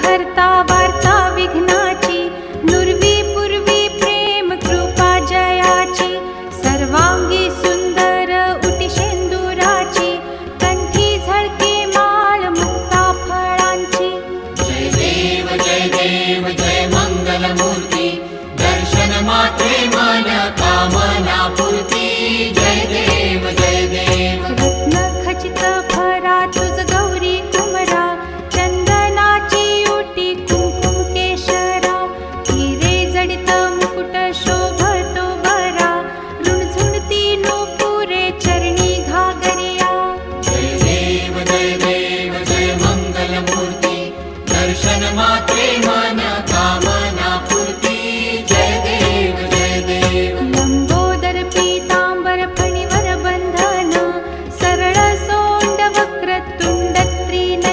हरता वार्ता विघ्नाची, नुरवी पूर्वी प्रेम कृपा जयाची, सर्वांगी सुंदर उटी शेंदुराची, कंठी झळके माळ मुक्ता फळांची। जय देव जय मंगलमूर्ती, दर्शन मात्रे मन कामना पूर्ती। जय देव रत्न खचित भरा तुझ गौरी कुमरा, चंदनाची उटी कुंकुम केशरा, हिरे जडित मुकुट शोभतो बरा, रुणझुणती नूपुरे चरणी घागरिया। जय देव जय मंगलमूर्ती, दर्शन मात्रे